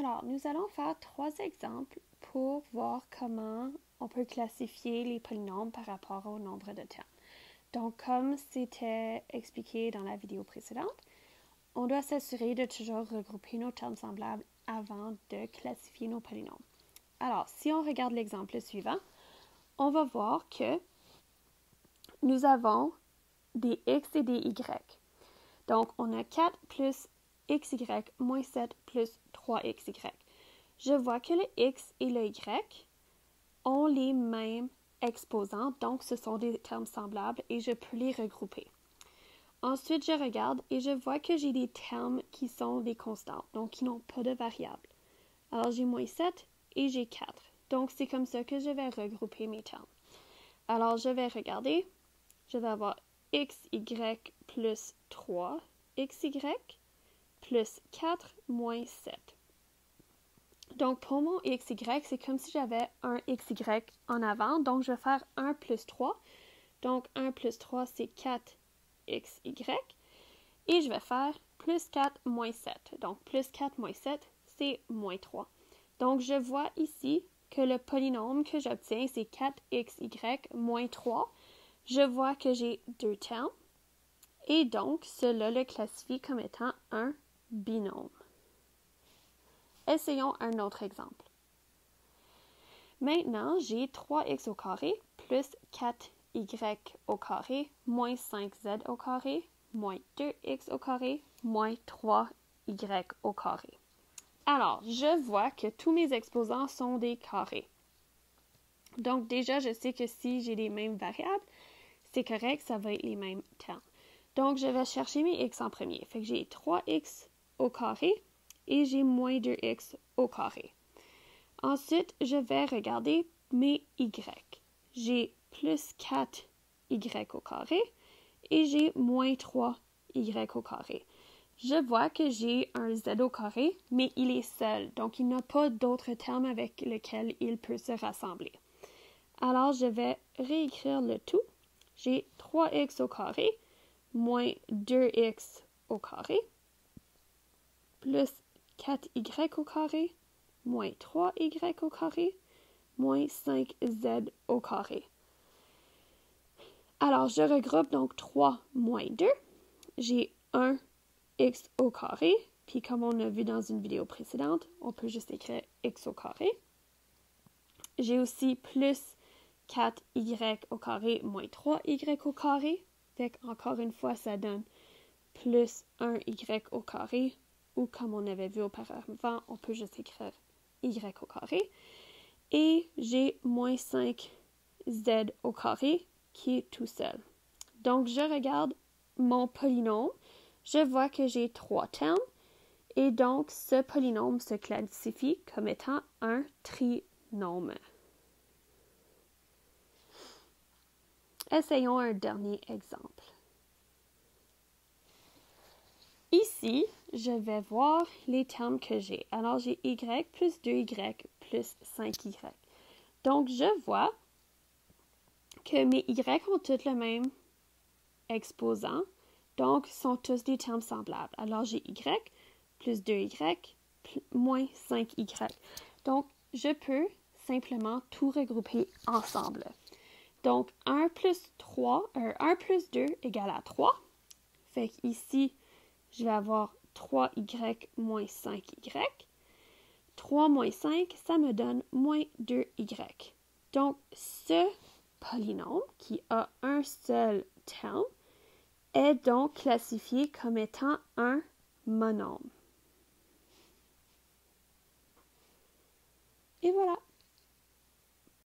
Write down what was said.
Alors, nous allons faire 3 exemples pour voir comment on peut classifier les polynômes par rapport au nombre de termes. Donc, comme c'était expliqué dans la vidéo précédente, on doit s'assurer de toujours regrouper nos termes semblables avant de classifier nos polynômes. Alors, si on regarde l'exemple suivant, on va voir que nous avons des x et des y. Donc, on a 4 plus xy moins 7 plus 3xy. Je vois que le x et le y ont les mêmes exposants, donc ce sont des termes semblables et je peux les regrouper. Ensuite, je regarde et je vois que j'ai des termes qui sont des constantes, donc qui n'ont pas de variables. Alors, j'ai moins 7 et j'ai 4. Donc, c'est comme ça que je vais regrouper mes termes. Alors, je vais regarder. Je vais avoir xy plus 3, xy plus 4 moins 7. Donc, pour mon xy, c'est comme si j'avais un xy en avant. Donc, je vais faire 1 plus 3. Donc, 1 plus 3, c'est 4xy. Et je vais faire plus 4 moins 7. Donc, plus 4 moins 7, c'est moins 3. Donc, je vois ici que le polynôme que j'obtiens, c'est 4xy moins 3. Je vois que j'ai 2 termes. Et donc, cela le classifie comme étant un binôme. Essayons un autre exemple. Maintenant, j'ai 3x au carré plus 4y au carré moins 5z au carré moins 2x au carré moins 3y au carré. Alors, je vois que tous mes exposants sont des carrés. Donc déjà, je sais que si j'ai les mêmes variables, c'est correct, ça va être les mêmes termes. Donc, je vais chercher mes x en premier. Fait que j'ai 3x au carré et j'ai moins 2x au carré. Ensuite, je vais regarder mes y. J'ai plus 4y au carré et j'ai moins 3y au carré. Je vois que j'ai un z au carré, mais il est seul, donc il n'a pas d'autres termes avec lesquels il peut se rassembler. Alors, je vais réécrire le tout. J'ai 3x au carré moins 2x au carré plus 4y au carré moins 3y au carré moins 5z au carré. Alors, je regroupe donc 3 moins 2. J'ai 1x au carré, puis comme on a vu dans une vidéo précédente, on peut juste écrire x au carré. J'ai aussi plus 4y au carré moins 3y au carré. Fait qu'encore une fois, ça donne plus 1y au carré, ou comme on avait vu auparavant, on peut juste écrire y au carré. Et j'ai moins 5z au carré qui est tout seul. Donc, je regarde mon polynôme. Je vois que j'ai 3 termes. Et donc, ce polynôme se classifie comme étant un trinôme. Essayons un dernier exemple. Ici, je vais voir les termes que j'ai. Alors, j'ai y plus 2y plus 5y. Donc, je vois que mes y ont tous le même exposant, donc sont tous des termes semblables. Alors, j'ai y plus 2y moins 5y. Donc, je peux simplement tout regrouper ensemble. Donc, 1 plus 2 égale à 3. Fait qu'ici, je vais avoir 3y moins 5y. 3 moins 5, ça me donne moins 2y. Donc, ce polynôme qui a un seul terme est donc classifié comme étant un monôme.